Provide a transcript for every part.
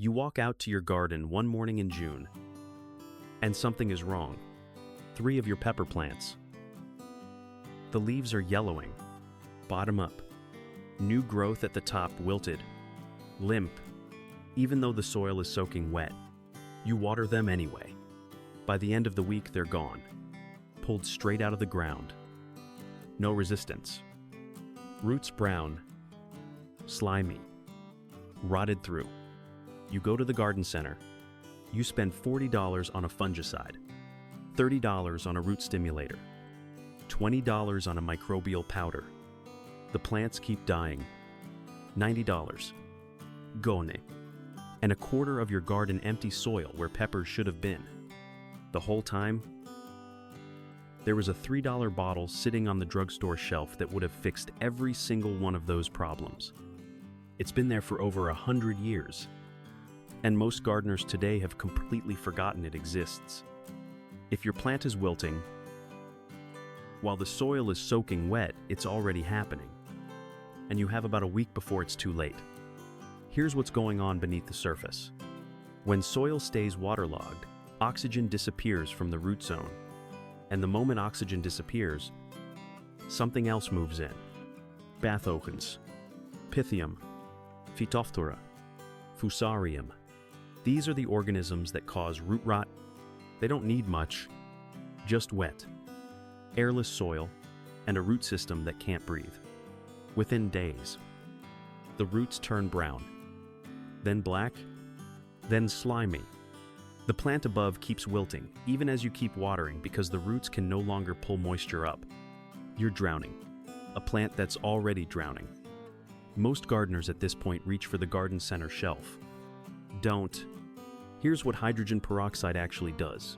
You walk out to your garden one morning in June, and something is wrong. 3 of your pepper plants. The leaves are yellowing, bottom up. New growth at the top wilted, limp, even though the soil is soaking wet. You water them anyway. By the end of the week, they're gone, pulled straight out of the ground. No resistance. Roots brown, slimy, rotted through. You go to the garden center. You spend $40 on a fungicide, $30 on a root stimulator, $20 on a microbial powder. The plants keep dying. $90. Gone. And a quarter of your garden empty soil where peppers should have been. The whole time, there was a $3 bottle sitting on the drugstore shelf that would have fixed every single one of those problems. It's been there for over 100 years. And most gardeners today have completely forgotten it exists. If your plant is wilting, while the soil is soaking wet, it's already happening. And you have about a week before it's too late. Here's what's going on beneath the surface. When soil stays waterlogged, oxygen disappears from the root zone. And the moment oxygen disappears, something else moves in. Bathogens, Pythium, Phytophthora, Fusarium. These are the organisms that cause root rot. They don't need much, just wet, airless soil, and a root system that can't breathe. Within days, the roots turn brown, then black, then slimy. The plant above keeps wilting, even as you keep watering, because the roots can no longer pull moisture up. You're drowning, a plant that's already drowning. Most gardeners at this point reach for the garden center shelf. Don't. Here's what hydrogen peroxide actually does.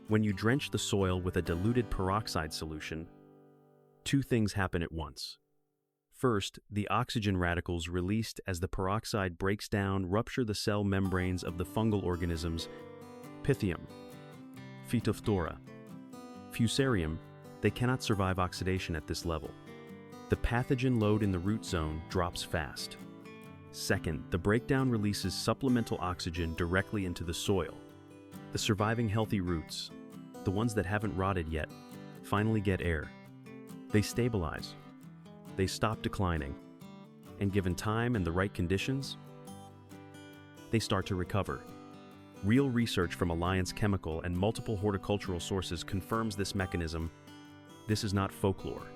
When you drench the soil with a diluted peroxide solution, 2 things happen at once. First, the oxygen radicals released as the peroxide breaks down rupture the cell membranes of the fungal organisms Pythium, Phytophthora, Fusarium. They cannot survive oxidation at this level. The pathogen load in the root zone drops fast. Second, the breakdown releases supplemental oxygen directly into the soil. The surviving healthy roots, the ones that haven't rotted yet, finally get air. They stabilize. They stop declining. And given time and the right conditions, they start to recover. Real research from Alliance Chemical and multiple horticultural sources confirms this mechanism. This is not folklore.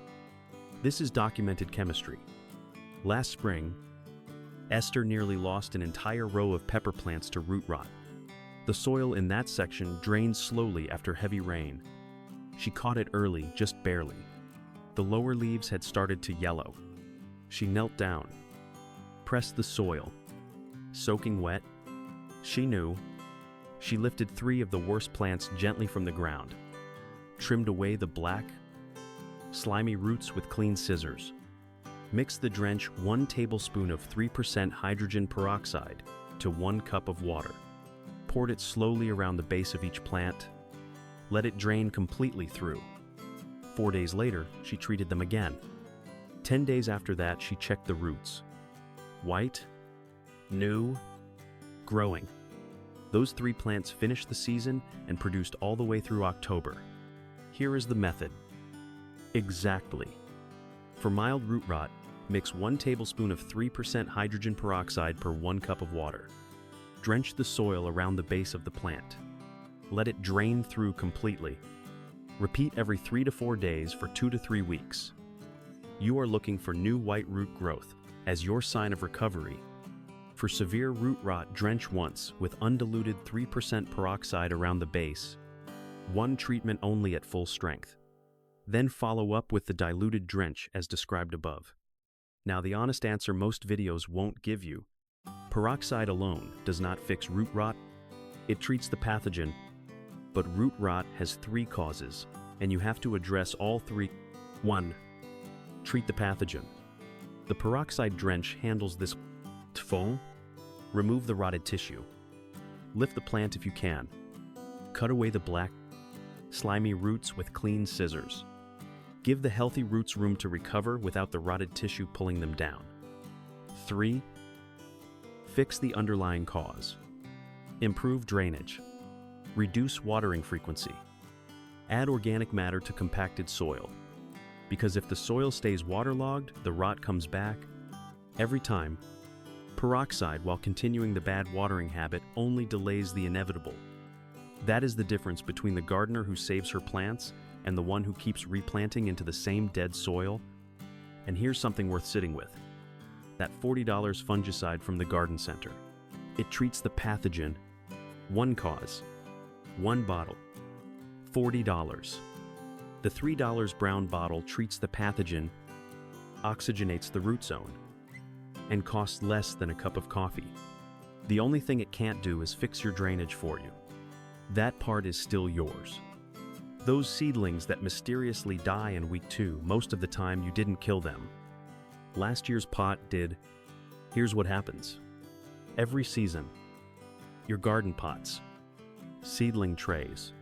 This is documented chemistry. Last spring, Esther nearly lost an entire row of pepper plants to root rot. The soil in that section drained slowly after heavy rain. She caught it early, just barely. The lower leaves had started to yellow. She knelt down, pressed the soil. Soaking wet, she knew. She lifted 3 of the worst plants gently from the ground, trimmed away the black, slimy roots with clean scissors. Mix the drench 1 tablespoon of 3% hydrogen peroxide to 1 cup of water. Poured it slowly around the base of each plant. Let it drain completely through. 4 days later, she treated them again. 10 days after that, she checked the roots. White, new, growing. Those 3 plants finished the season and produced all the way through October. Here is the method. Exactly. For mild root rot, mix 1 tablespoon of 3% hydrogen peroxide per 1 cup of water. Drench the soil around the base of the plant. Let it drain through completely. Repeat every 3 to 4 days for 2 to 3 weeks. You are looking for new white root growth as your sign of recovery. For severe root rot, drench once with undiluted 3% peroxide around the base. 1 treatment only at full strength. Then follow up with the diluted drench as described above. Now, the honest answer most videos won't give you. Peroxide alone does not fix root rot. It treats the pathogen, but root rot has 3 causes, and you have to address all 3. 1. Treat the pathogen. The peroxide drench handles this. Remove the rotted tissue. Lift the plant if you can. Cut away the black, slimy roots with clean scissors. Give the healthy roots room to recover without the rotted tissue pulling them down. 3. Fix the underlying cause. Improve drainage. Reduce watering frequency. Add organic matter to compacted soil. Because if the soil stays waterlogged, the rot comes back every time. Peroxide, while continuing the bad watering habit, only delays the inevitable. That is the difference between the gardener who saves her plants and the one who keeps replanting into the same dead soil. And here's something worth sitting with. That $40 fungicide from the garden center. It treats the pathogen. One cause. One bottle. $40. The $3 brown bottle treats the pathogen, oxygenates the root zone, and costs less than a cup of coffee. The only thing it can't do is fix your drainage for you. That part is still yours. Those seedlings that mysteriously die in week 2, most of the time you didn't kill them. Last year's pot did. Here's what happens. Every season, your garden pots, seedling trays,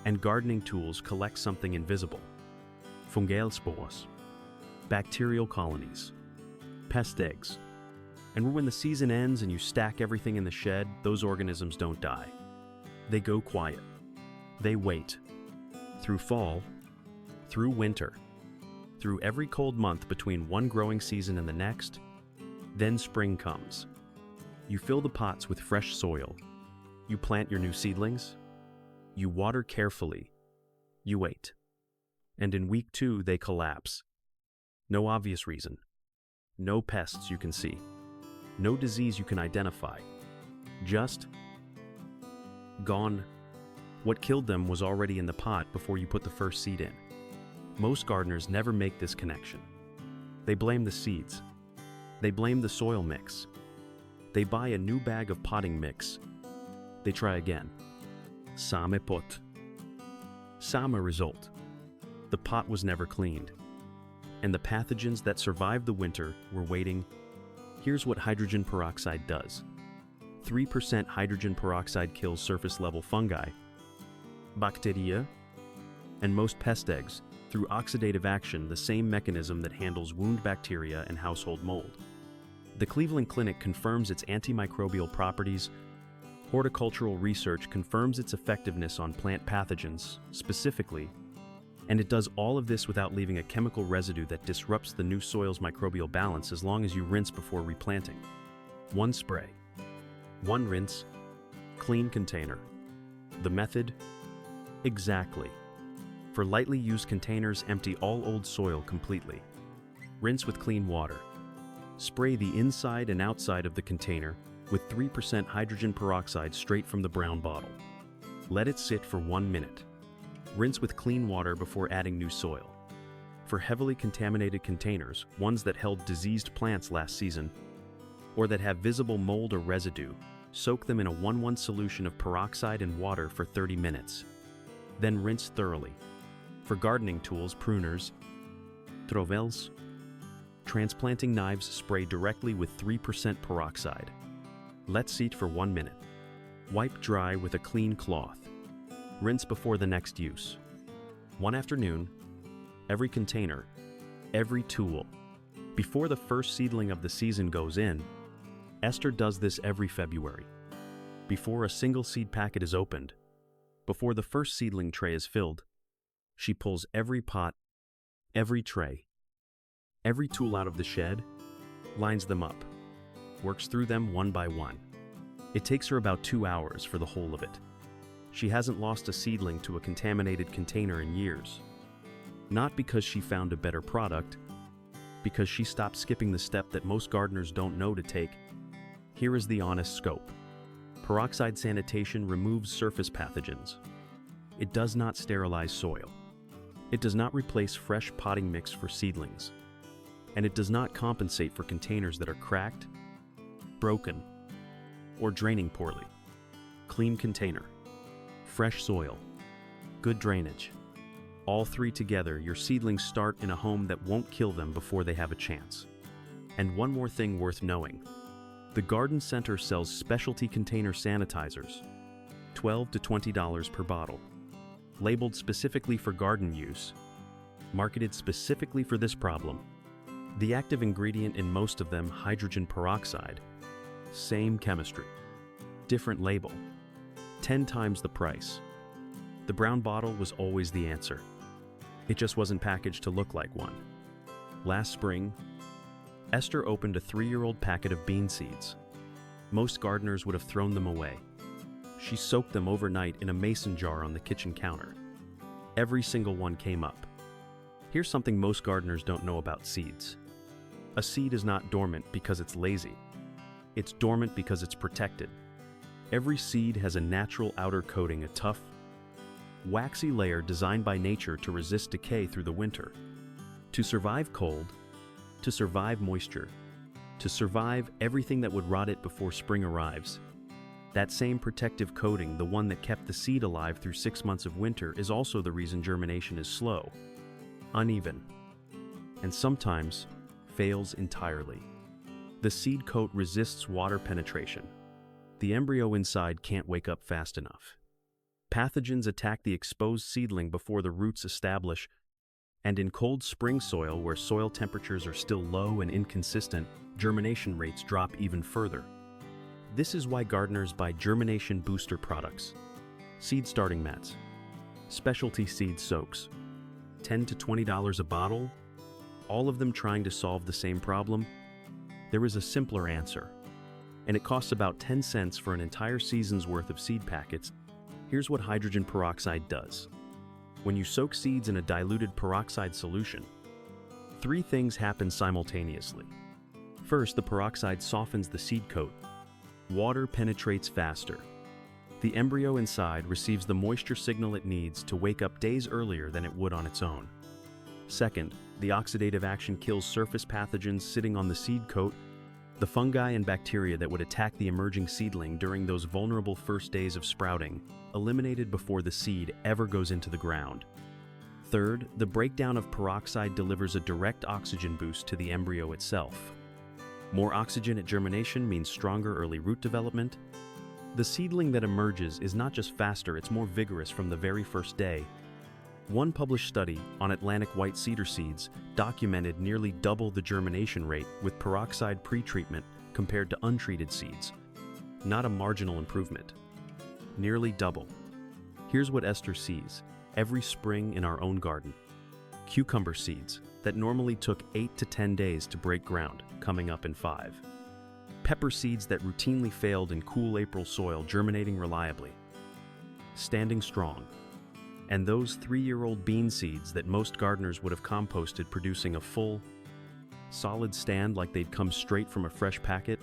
and gardening tools collect something invisible. Fungal spores, bacterial colonies, pest eggs. And when the season ends and you stack everything in the shed, those organisms don't die. They go quiet. They wait. Through fall, through winter, through every cold month between one growing season and the next, then spring comes. You fill the pots with fresh soil. You plant your new seedlings. You water carefully. You wait. And in week 2, they collapse. No obvious reason. No pests you can see. No disease you can identify. Just gone. What killed them was already in the pot before you put the first seed in. Most gardeners never make this connection. They blame the seeds. They blame the soil mix. They buy a new bag of potting mix. They try again. Same pot. Same result. The pot was never cleaned. And the pathogens that survived the winter were waiting. Here's what hydrogen peroxide does. 3% hydrogen peroxide kills surface-level fungi, bacteria, and most pest eggs through oxidative action, the same mechanism that handles wound bacteria and household mold. The Cleveland Clinic confirms its antimicrobial properties. Horticultural research confirms its effectiveness on plant pathogens, specifically, and it does all of this without leaving a chemical residue that disrupts the new soil's microbial balance as long as you rinse before replanting. One spray. One rinse. Clean container. The method? Exactly. For lightly used containers, empty all old soil completely. Rinse with clean water. Spray the inside and outside of the container with 3% hydrogen peroxide straight from the brown bottle. Let it sit for 1 minute. Rinse with clean water before adding new soil. For heavily contaminated containers, ones that held diseased plants last season, or that have visible mold or residue, soak them in a 1:1 solution of peroxide and water for 30 minutes. Then rinse thoroughly. For gardening tools, pruners, trowels, transplanting knives, spray directly with 3% peroxide. Let seat for 1 minute. Wipe dry with a clean cloth. Rinse before the next use. One afternoon, every container, every tool. Before the first seedling of the season goes in, Esther does this every February. Before a single seed packet is opened, before the first seedling tray is filled, she pulls every pot, every tray, every tool out of the shed, lines them up, works through them one by one. It takes her about 2 hours for the whole of it. She hasn't lost a seedling to a contaminated container in years. Not because she found a better product, because she stopped skipping the step that most gardeners don't know to take. Here is the honest scope. Peroxide sanitation removes surface pathogens. It does not sterilize soil. It does not replace fresh potting mix for seedlings. And it does not compensate for containers that are cracked, broken, or draining poorly. Clean container, fresh soil, good drainage. All three together, your seedlings start in a home that won't kill them before they have a chance. And one more thing worth knowing. The Garden Center sells specialty container sanitizers, $12 to $20 per bottle, labeled specifically for garden use, marketed specifically for this problem. The active ingredient in most of them, hydrogen peroxide, Same chemistry. Different label. 10 times the price. The brown bottle was always the answer. It just wasn't packaged to look like one. Last spring, Esther opened a 3-year-old packet of bean seeds. Most gardeners would have thrown them away. She soaked them overnight in a mason jar on the kitchen counter. Every single one came up. Here's something most gardeners don't know about seeds. A seed is not dormant because it's lazy. It's dormant because it's protected. Every seed has a natural outer coating, a tough, waxy layer designed by nature to resist decay through the winter, to survive cold, to survive moisture, to survive everything that would rot it before spring arrives. That same protective coating, the one that kept the seed alive through 6 months of winter, is also the reason germination is slow, uneven, and sometimes fails entirely. The seed coat resists water penetration. The embryo inside can't wake up fast enough. Pathogens attack the exposed seedling before the roots establish, and in cold spring soil where soil temperatures are still low and inconsistent, germination rates drop even further. This is why gardeners buy germination booster products, seed starting mats, specialty seed soaks, $10 to $20 a bottle, all of them trying to solve the same problem. There is a simpler answer, and it costs about 10 cents for an entire season's worth of seed packets. Here's what hydrogen peroxide does. When you soak seeds in a diluted peroxide solution, 3 things happen simultaneously. First, the peroxide softens the seed coat. Water penetrates faster. The embryo inside receives the moisture signal it needs to wake up days earlier than it would on its own. Second, the oxidative action kills surface pathogens sitting on the seed coat, the fungi and bacteria that would attack the emerging seedling during those vulnerable first days of sprouting, eliminated before the seed ever goes into the ground. Third, the breakdown of peroxide delivers a direct oxygen boost to the embryo itself. More oxygen at germination means stronger early root development. The seedling that emerges is not just faster, it's more vigorous from the very first day. One published study on Atlantic white cedar seeds documented nearly double the germination rate with peroxide pretreatment compared to untreated seeds. Not a marginal improvement. Nearly double. Here's what Esther sees every spring in our own garden. Cucumber seeds that normally took 8 to 10 days to break ground, coming up in 5. Pepper seeds that routinely failed in cool April soil, germinating reliably, standing strong. And those 3-year-old bean seeds that most gardeners would have composted, producing a full, solid stand like they'd come straight from a fresh packet.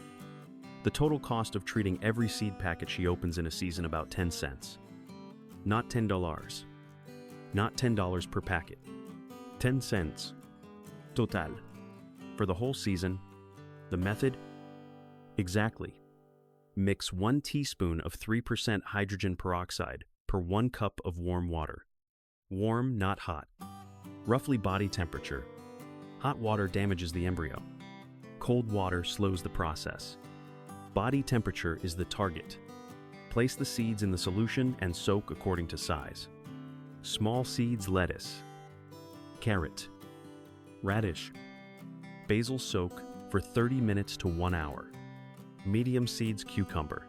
The total cost of treating every seed packet she opens in a season, about 10 cents. Not $10. Not $10 per packet. 10 cents. Total. For the whole season. The method? Exactly. Mix 1 teaspoon of 3% hydrogen peroxide per 1 cup of warm water. Warm, not hot. Roughly body temperature. Hot water damages the embryo. Cold water slows the process. Body temperature is the target. Place the seeds in the solution and soak according to size. Small seeds, lettuce, carrot, radish, basil, soak for 30 minutes to 1 hour. Medium seeds, cucumber,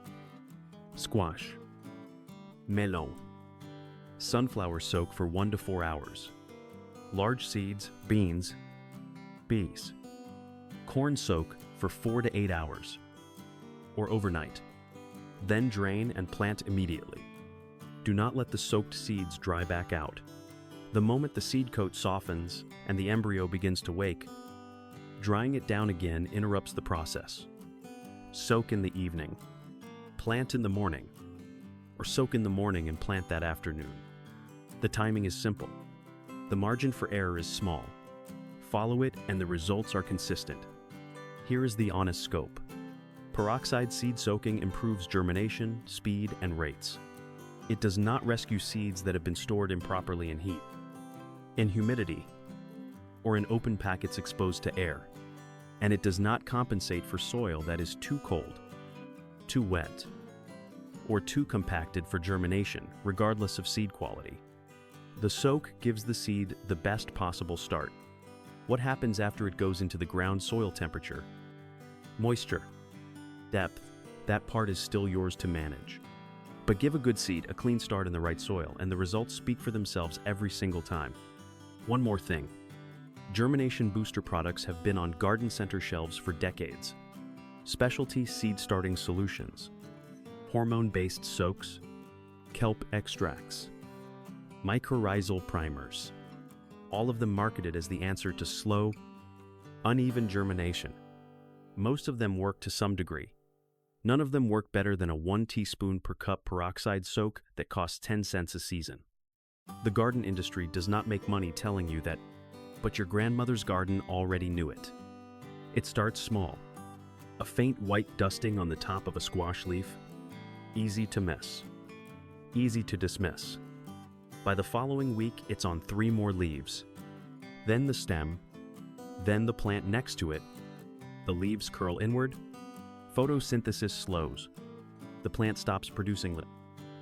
squash, melon, sunflower, soak for 1 to 4 hours. Large seeds, beans, peas, corn, soak for 4 to 8 hours or overnight. Then drain and plant immediately. Do not let the soaked seeds dry back out. The moment the seed coat softens and the embryo begins to wake, drying it down again interrupts the process. Soak in the evening. Plant in the morning. Or soak in the morning and plant that afternoon. The timing is simple. The margin for error is small. Follow it and the results are consistent. Here is the honest scope. Peroxide seed soaking improves germination, speed, and rates. It does not rescue seeds that have been stored improperly in heat, in humidity, or in open packets exposed to air. And it does not compensate for soil that is too cold, too wet, or too compacted for germination, regardless of seed quality. The soak gives the seed the best possible start. What happens after it goes into the ground? Soil temperature, moisture, depth, That part is still yours to manage. But give a good seed, a clean start in the right soil, and the results speak for themselves every single time. One more thing. Germination booster products have been on garden center shelves for decades. Specialty seed starting solutions, hormone-based soaks, kelp extracts, mycorrhizal primers, all of them marketed as the answer to slow, uneven germination. Most of them work to some degree. None of them work better than a 1 teaspoon per cup peroxide soak that costs 10 cents a season. The garden industry does not make money telling you that, but your grandmother's garden already knew it. It starts small. A faint white dusting on the top of a squash leaf, easy to miss, easy to dismiss. By the following week, it's on 3 more leaves. Then the stem, then the plant next to it. The leaves curl inward, photosynthesis slows. The plant stops producing light.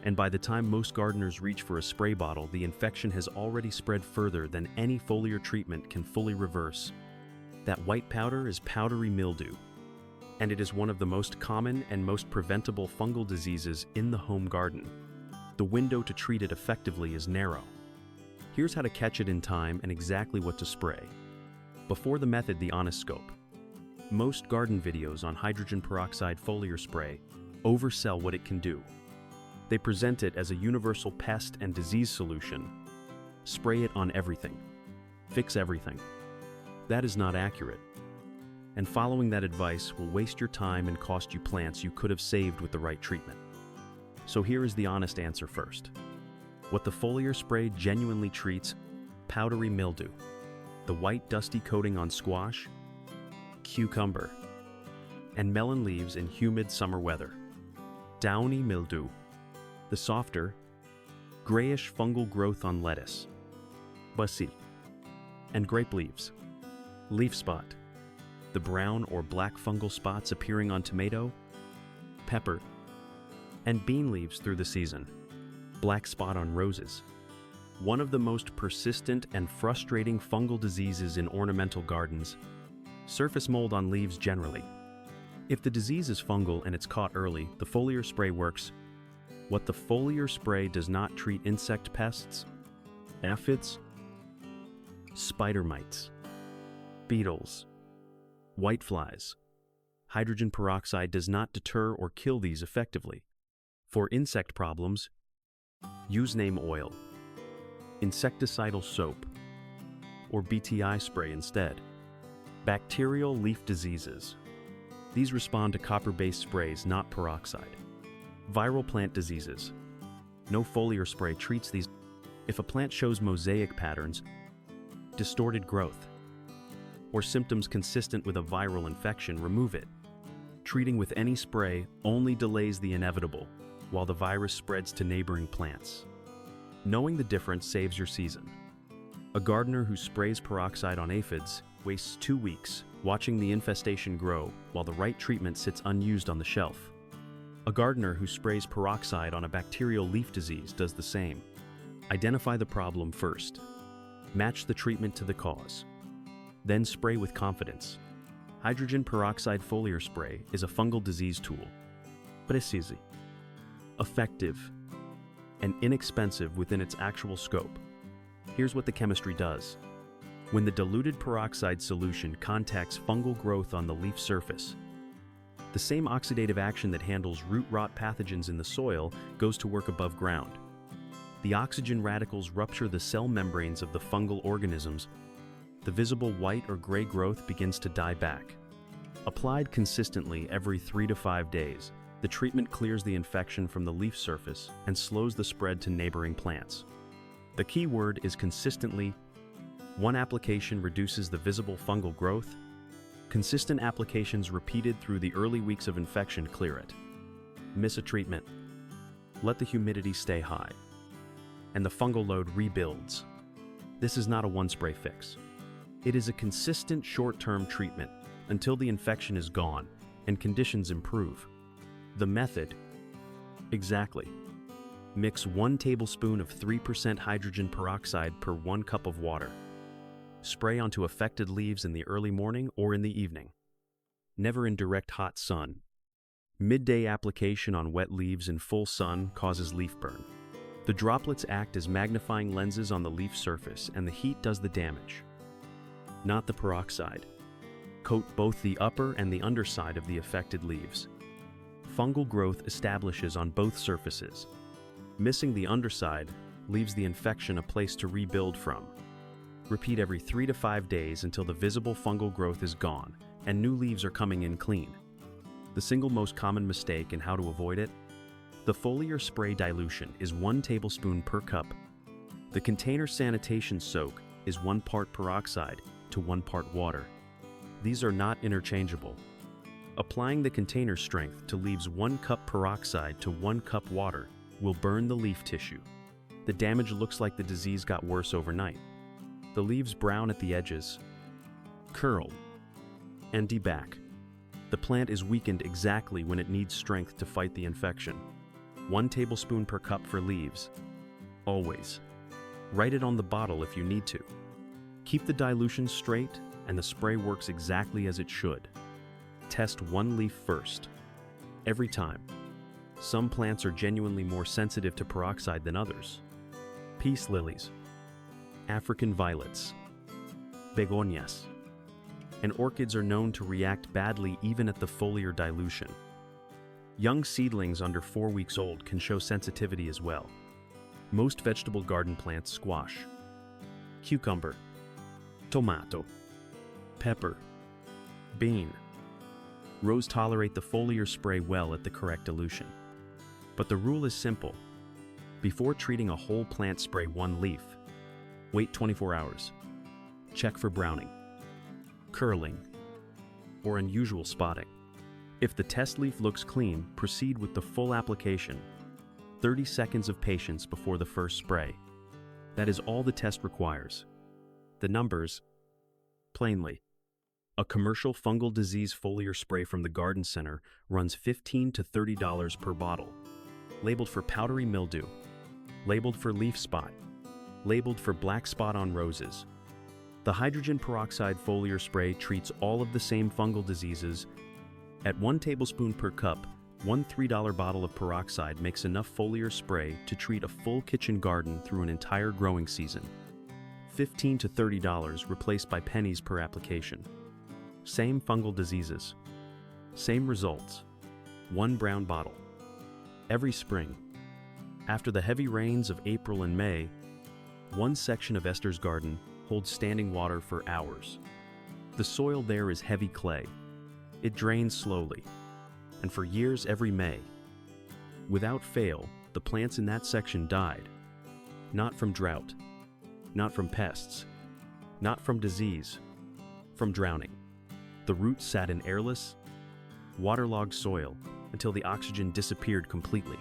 And by the time most gardeners reach for a spray bottle, the infection has already spread further than any foliar treatment can fully reverse. That white powder is powdery mildew, and it is one of the most common and most preventable fungal diseases in the home garden. The window to treat it effectively is narrow. Here's how to catch it in time and exactly what to spray. Before the method, the honest scope. Most garden videos on hydrogen peroxide foliar spray oversell what it can do. They present it as a universal pest and disease solution. Spray it on everything. Fix everything. That is not accurate. And following that advice will waste your time and cost you plants you could have saved with the right treatment. So here is the honest answer first. What the foliar spray genuinely treats: powdery mildew, the white dusty coating on squash, cucumber, and melon leaves in humid summer weather. Downy mildew, the softer, grayish fungal growth on lettuce, basil, and grape leaves. Leaf spot, the brown or black fungal spots appearing on tomato, pepper, and bean leaves through the season. Black spot on roses. One of the most persistent and frustrating fungal diseases in ornamental gardens. Surface mold on leaves generally. If the disease is fungal and it's caught early, the foliar spray works. What the foliar spray does not treat: insect pests, aphids, spider mites, beetles, whiteflies. Hydrogen peroxide does not deter or kill these effectively. For insect problems, use neem oil, insecticidal soap, or BTI spray instead. Bacterial leaf diseases. These respond to copper-based sprays, not peroxide. Viral plant diseases. No foliar spray treats these. If a plant shows mosaic patterns, distorted growth, or symptoms consistent with a viral infection, remove it. Treating with any spray only delays the inevitable, while the virus spreads to neighboring plants. Knowing the difference saves your season. A gardener who sprays peroxide on aphids wastes 2 weeks watching the infestation grow while the right treatment sits unused on the shelf. A gardener who sprays peroxide on a bacterial leaf disease does the same. Identify the problem first. Match the treatment to the cause. Then spray with confidence. Hydrogen peroxide foliar spray is a fungal disease tool, but it's easy, effective, and inexpensive within its actual scope. Here's what the chemistry does. When the diluted peroxide solution contacts fungal growth on the leaf surface, the same oxidative action that handles root rot pathogens in the soil goes to work above ground. The oxygen radicals rupture the cell membranes of the fungal organisms. The visible white or gray growth begins to die back. Applied consistently every 3 to 5 days, the treatment clears the infection from the leaf surface and slows the spread to neighboring plants. The key word is consistently. One application reduces the visible fungal growth. Consistent applications repeated through the early weeks of infection clear it. Miss a treatment. Let the humidity stay high, and the fungal load rebuilds. This is not a one-spray fix. It is a consistent short-term treatment until the infection is gone and conditions improve. The method: exactly. Mix 1 tablespoon of 3% hydrogen peroxide per 1 cup of water. Spray onto affected leaves in the early morning or in the evening. Never in direct hot sun. Midday application on wet leaves in full sun causes leaf burn. The droplets act as magnifying lenses on the leaf surface, and the heat does the damage. Not the peroxide. Coat both the upper and the underside of the affected leaves. Fungal growth establishes on both surfaces. Missing the underside leaves the infection a place to rebuild from. Repeat every 3 to 5 days until the visible fungal growth is gone and new leaves are coming in clean. The single most common mistake and how to avoid it? The foliar spray dilution is 1 tablespoon per cup. The container sanitation soak is 1 part peroxide to 1 part water. These are not interchangeable. Applying the container strength to leaves 1 cup peroxide to 1 cup water will burn the leaf tissue. The damage looks like the disease got worse overnight. The leaves brown at the edges, curl, and deback. The plant is weakened exactly when it needs strength to fight the infection. 1 tablespoon per cup for leaves. Always. Write it on the bottle if you need to. Keep the dilution straight and the spray works exactly as it should. Test 1 leaf first. Every time. Some plants are genuinely more sensitive to peroxide than others. Peace lilies, African violets, begonias, and orchids are known to react badly even at the foliar dilution. Young seedlings under 4 weeks old can show sensitivity as well. Most vegetable garden plants squash. Cucumber, tomato, pepper, bean. Rose tolerate the foliar spray well at the correct dilution. But the rule is simple. Before treating a whole plant, spray 1 leaf. Wait 24 hours. Check for browning, curling, or unusual spotting. If the test leaf looks clean, proceed with the full application. 30 seconds of patience before the first spray. That is all the test requires. The numbers, plainly. A commercial fungal disease foliar spray from the garden center runs $15 to $30 per bottle. Labeled for powdery mildew, labeled for leaf spot, labeled for black spot on roses. The hydrogen peroxide foliar spray treats all of the same fungal diseases. At 1 tablespoon per cup, 1 $3 bottle of peroxide makes enough foliar spray to treat a full kitchen garden through an entire growing season. $15 to $30 replaced by pennies per application. Same fungal diseases. Same results. 1 brown bottle. Every spring. After the heavy rains of April and May, 1 section of Esther's garden holds standing water for hours. The soil there is heavy clay. It drains slowly, and for years every May. Without fail, the plants in that section died. Not from drought, not from pests, not from disease, from drowning. The roots sat in airless, waterlogged soil until the oxygen disappeared completely,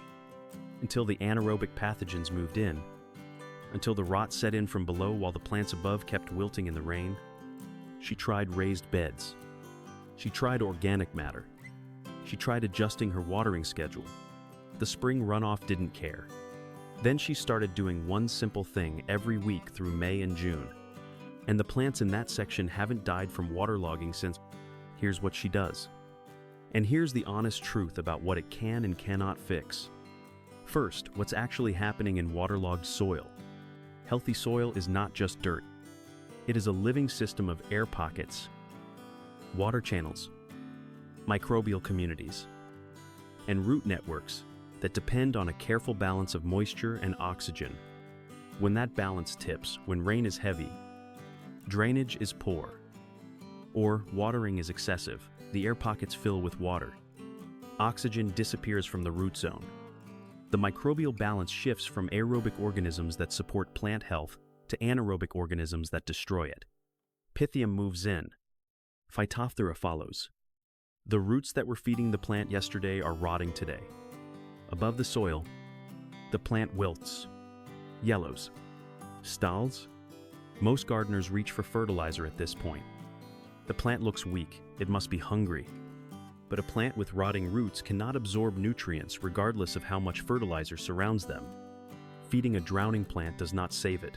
until the anaerobic pathogens moved in, until the rot set in from below while the plants above kept wilting in the rain. She tried raised beds. She tried organic matter. She tried adjusting her watering schedule. The spring runoff didn't care. Then she started doing 1 simple thing every week through May and June. And the plants in that section haven't died from waterlogging since. Here's what she does. And here's the honest truth about what it can and cannot fix. First, what's actually happening in waterlogged soil. Healthy soil is not just dirt. It is a living system of air pockets, water channels, microbial communities, and root networks that depend on a careful balance of moisture and oxygen. When that balance tips, when rain is heavy, drainage is poor, or watering is excessive, the air pockets fill with water. Oxygen disappears from the root zone. The microbial balance shifts from aerobic organisms that support plant health to anaerobic organisms that destroy it. Pythium moves in. Phytophthora follows. The roots that were feeding the plant yesterday are rotting today. Above the soil, the plant wilts, yellows, stalls. Most gardeners reach for fertilizer at this point. The plant looks weak, it must be hungry. But a plant with rotting roots cannot absorb nutrients regardless of how much fertilizer surrounds them. Feeding a drowning plant does not save it.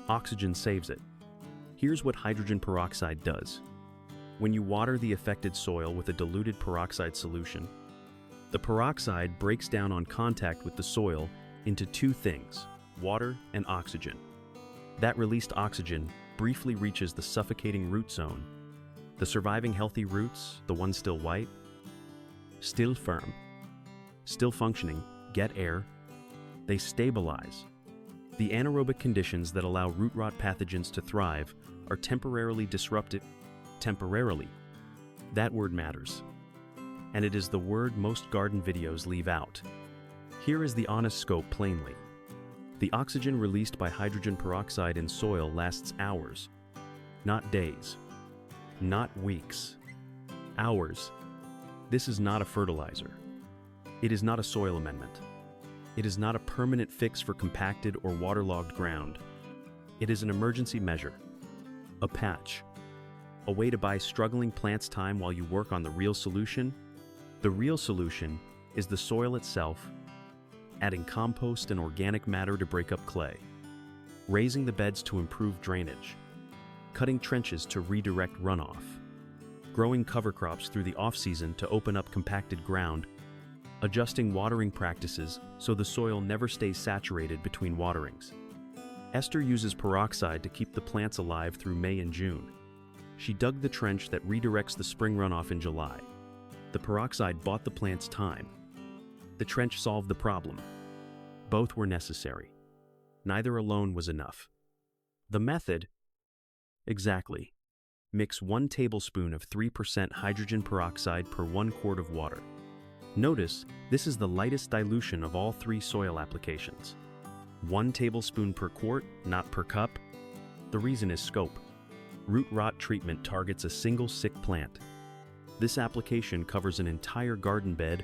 Oxygen saves it. Here's what hydrogen peroxide does. When you water the affected soil with a diluted peroxide solution, The peroxide breaks down on contact with the soil into two things, water and oxygen. That released oxygen briefly reaches the suffocating root zone. The surviving healthy roots, the ones still white, still firm, still functioning, get air, they stabilize. The anaerobic conditions that allow root rot pathogens to thrive are temporarily disrupted. Temporarily. That word matters. And it is the word most garden videos leave out. Here is the honest scope plainly. The oxygen released by hydrogen peroxide in soil lasts hours, not days, not weeks, hours. This is not a fertilizer. It is not a soil amendment. It is not a permanent fix for compacted or waterlogged ground. It is an emergency measure, a patch, a way to buy struggling plants time while you work on the real solution. The real solution is the soil itself, adding compost and organic matter to break up clay, raising the beds to improve drainage, cutting trenches to redirect runoff, growing cover crops through the off-season to open up compacted ground, adjusting watering practices so the soil never stays saturated between waterings. Esther uses peroxide to keep the plants alive through May and June. She dug the trench that redirects the spring runoff in July. The peroxide bought the plants time. The trench solved the problem. Both were necessary. Neither alone was enough. The method? Exactly. Mix 1 tablespoon of 3% hydrogen peroxide per 1 quart of water. Notice, this is the lightest dilution of all 3 soil applications. 1 tablespoon per quart, not per cup. The reason is scope. Root rot treatment targets a single sick plant. This application covers an entire garden bed.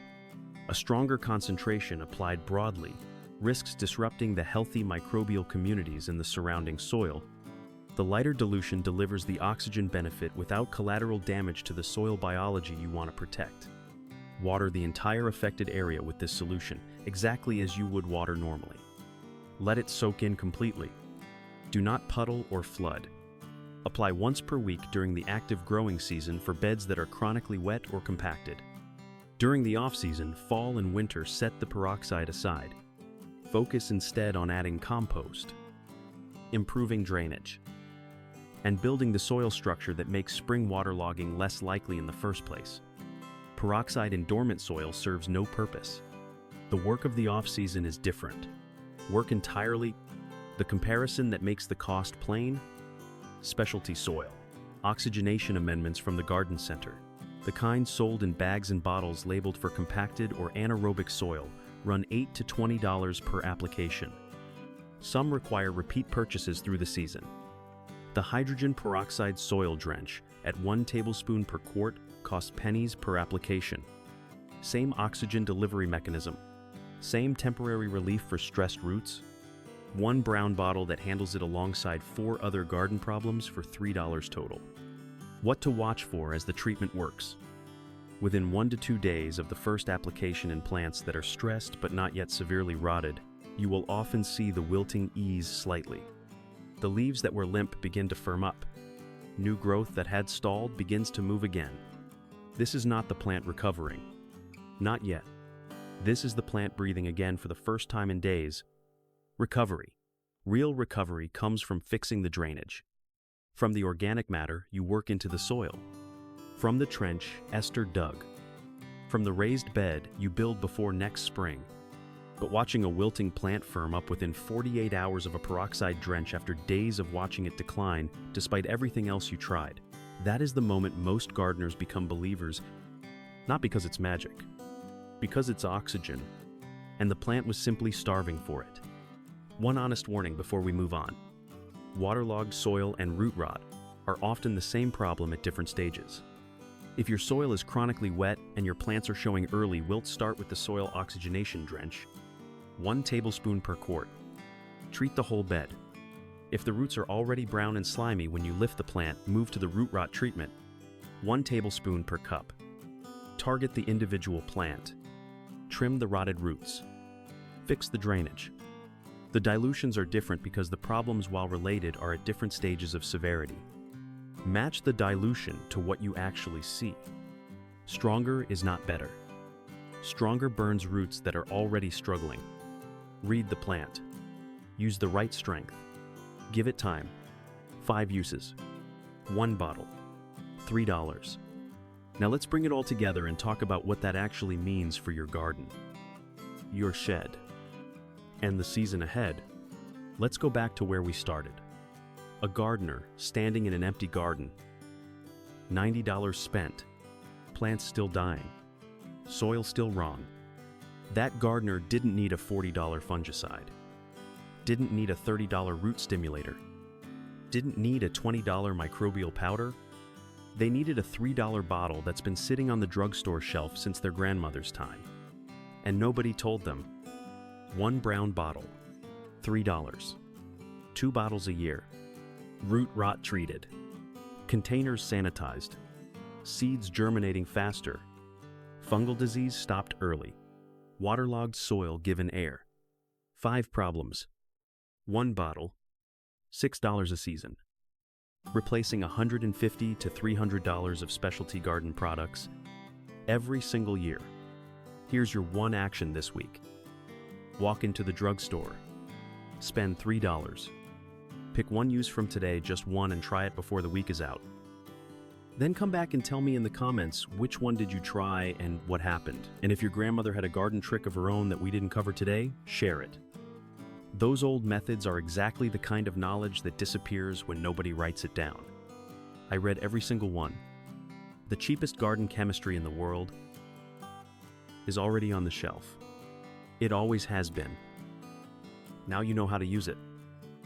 A stronger concentration applied broadly risks disrupting the healthy microbial communities in the surrounding soil. The lighter dilution delivers the oxygen benefit without collateral damage to the soil biology you want to protect. Water the entire affected area with this solution, exactly as you would water normally. Let it soak in completely. Do not puddle or flood. Apply once per week during the active growing season for beds that are chronically wet or compacted. During the off-season, fall and winter, set the peroxide aside. Focus instead on adding compost, improving drainage, and building the soil structure that makes spring waterlogging less likely in the first place. Peroxide in dormant soil serves no purpose. The work of the off-season is different. Work entirely. The comparison that makes the cost plain? Specialty soil. Oxygenation amendments from the garden center. The kind sold in bags and bottles labeled for compacted or anaerobic soil run $8 to $20 per application. Some require repeat purchases through the season. The hydrogen peroxide soil drench at 1 tablespoon per quart costs pennies per application. Same oxygen delivery mechanism. Same temporary relief for stressed roots. 1 brown bottle that handles it alongside 4 other garden problems for $3 total. What to watch for as the treatment works. Within 1 to 2 days of the first application in plants that are stressed but not yet severely rotted, you will often see the wilting ease slightly. The leaves that were limp begin to firm up. New growth that had stalled begins to move again. This is not the plant recovering. Not yet. This is the plant breathing again for the first time in days. Recovery. Real recovery comes from fixing the drainage. From the organic matter you work into the soil. From the trench Esther dug. From the raised bed you build before next spring. But watching a wilting plant firm up within 48 hours of a peroxide drench after days of watching it decline despite everything else you tried, that is the moment most gardeners become believers, not because it's magic, because it's oxygen, and the plant was simply starving for it. One honest warning before we move on. Waterlogged soil and root rot are often the same problem at different stages. If your soil is chronically wet and your plants are showing early wilt, start with the soil oxygenation drench. 1 tablespoon per quart. Treat the whole bed. If the roots are already brown and slimy when you lift the plant, move to the root rot treatment. 1 tablespoon per cup. Target the individual plant. Trim the rotted roots. Fix the drainage. The dilutions are different because the problems, while related, are at different stages of severity. Match the dilution to what you actually see. Stronger is not better. Stronger burns roots that are already struggling. Read the plant. Use the right strength. Give it time. 5 uses. 1 bottle. $3. Now let's bring it all together and talk about what that actually means for your garden, your shed, and the season ahead. Let's go back to where we started. A gardener standing in an empty garden. $90 spent. Plants still dying. Soil still wrong. That gardener didn't need a $40 fungicide. Didn't need a $30 root stimulator. Didn't need a $20 microbial powder. They needed a $3 bottle that's been sitting on the drugstore shelf since their grandmother's time. And nobody told them. 1 brown bottle. $3. 2 bottles a year. Root rot treated. Containers sanitized. Seeds germinating faster. Fungal disease stopped early. Waterlogged soil given air. 5 problems. 1 bottle. $6 a season. Replacing $150 to $300 of specialty garden products every single year. Here's your one action this week. Walk into the drugstore. Spend $3. Pick one use from today, just one, and try it before the week is out. Then come back and tell me in the comments which one did you try and what happened. And if your grandmother had a garden trick of her own that we didn't cover today, share it. Those old methods are exactly the kind of knowledge that disappears when nobody writes it down. I read every single one. The cheapest garden chemistry in the world is already on the shelf. It always has been. Now you know how to use it.